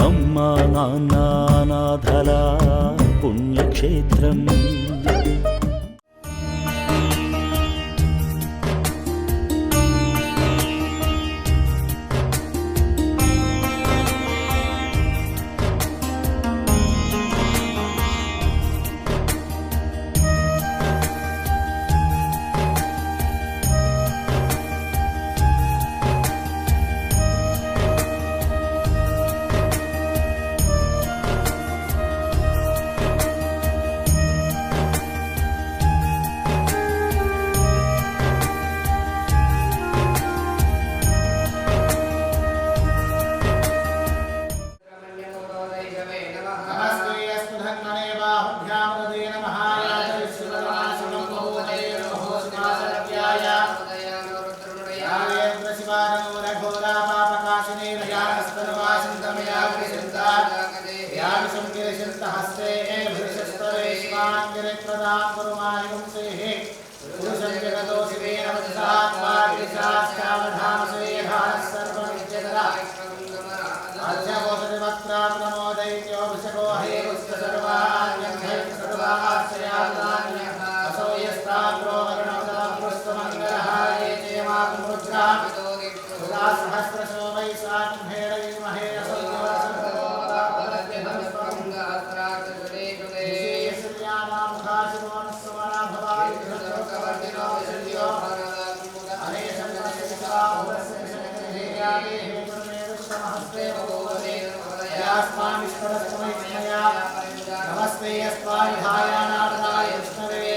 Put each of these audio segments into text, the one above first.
అమ్మా నాన్న అనాథల పుణ్యక్షేత్రం. नमस्ते यस्वायुधायानार्दाय विष्णवे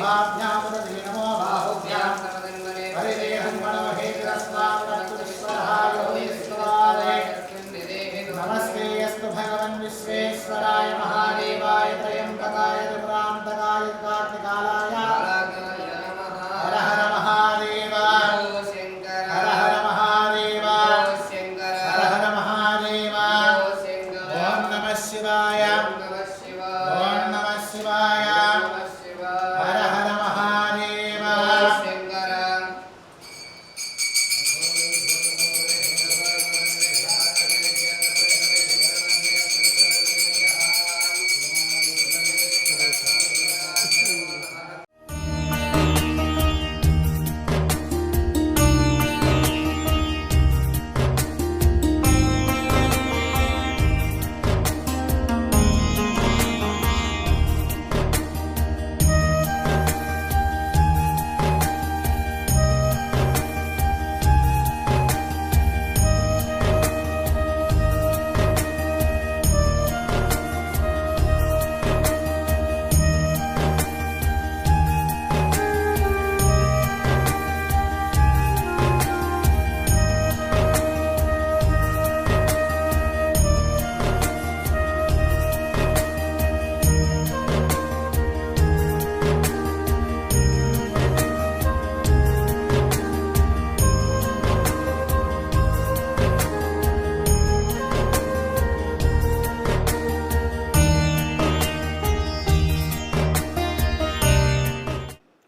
भाभ्यामुदधि नमो बाहुभ्यां हरिदेहं नमस्ते यस्तु भगवन् विश्वेश्वराय महादेवाय त्रयंबकाय त्रिपुरान्तकाय कार्तिकालाय हर हर महादेव हर हर महादेव हर हर महादेव ओम नमः शिवाय ओम नमः शिवाय हर हर महादेव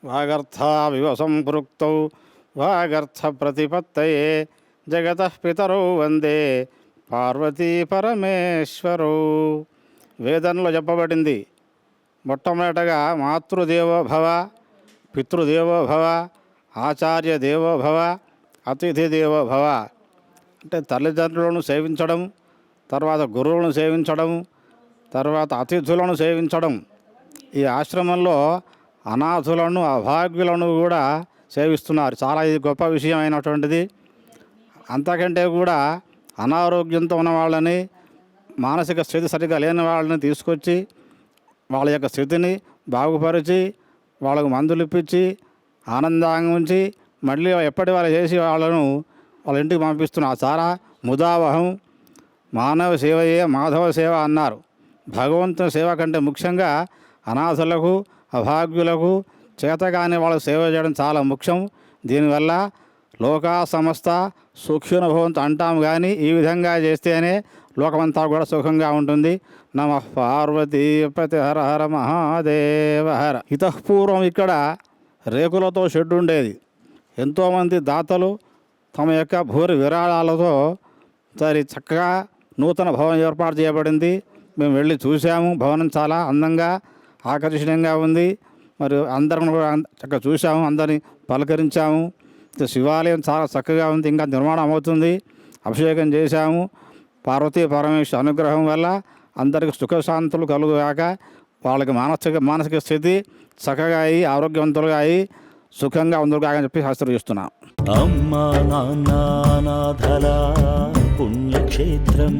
వాగర్థావివ సంపృక్తౌ వాగర్థ ప్రతిపత్తయే జగతః పితరౌ వందే పార్వతీ పరమేశ్వరౌ. వేదంలో చెప్పబడింది మొట్టమొదటగా మాతృదేవో భవ, పితృదేవో భవ, ఆచార్య దేవో భవ, అతిథి దేవో భవ. అంటే తల్లిదండ్రులను సేవించడం, తర్వాత గురువులను సేవించడం, తర్వాత అతిథులను సేవించడం. ఈ ఆశ్రమంలో అనాథులను అభాగ్యులను కూడా సేవిస్తున్నారు. చాలా ఇది గొప్ప విషయం అయినటువంటిది. అంతకంటే కూడా అనారోగ్యంతో ఉన్న వాళ్ళని, మానసిక స్థితి సరిగ్గా లేని వాళ్ళని తీసుకొచ్చి వాళ్ళ యొక్క స్థితిని బాగుపరిచి వాళ్ళకు మందులు ఇప్పించి ఆనందంగా ఉంచి మళ్ళీ ఎప్పటి వాళ్ళు చేసి వాళ్ళను వాళ్ళ ఇంటికి పంపిస్తున్నారు. చాలా ముదావహం. మానవ సేవయే మాధవ సేవ అన్నారు. భగవంతుని సేవ కంటే ముఖ్యంగా అనాథులకు, అభాగ్యులకు, చేతగాని వాళ్ళకు సేవ చేయడం చాలా ముఖ్యం. దీనివల్ల లోకా సమస్త సుఖ్యునుభవంతో అంటాం. కానీ ఈ విధంగా చేస్తేనే లోకమంతా కూడా సుఖంగా ఉంటుంది. నమః పార్వతీ పతి హర హర మహాదేవ హర. ఇతఃపూర్వం ఇక్కడ రేకులతో షెడ్డు ఉండేది. ఎంతోమంది దాతలు తమ యొక్క భూరి విరాళాలతో చక్కగా నూతన భవనం ఏర్పాటు చేయబడింది. మేము వెళ్ళి చూసాము. భవనం చాలా అందంగా ఆకర్షణీయంగా ఉంది. మరి అందరం కూడా చక్కగా చూసాము, అందరిని పలకరించాము. శివాలయం చాలా చక్కగా ఉంది, ఇంకా నిర్మాణం అవుతుంది. అభిషేకం చేశాము. పార్వతీ పరమేశ్వర అనుగ్రహం వల్ల అందరికి సుఖశాంతులు కలుగుగాక. వాళ్ళకి మానసిక స్థితి చక్కగా అయ్యి ఆరోగ్యవంతులుగా అయ్యి సుఖంగా ఉందరుగా అని చెప్పి ఆశీర్వదిస్తున్నాం. అమ్మా నాన్న నాథల పుణ్యక్షేత్రం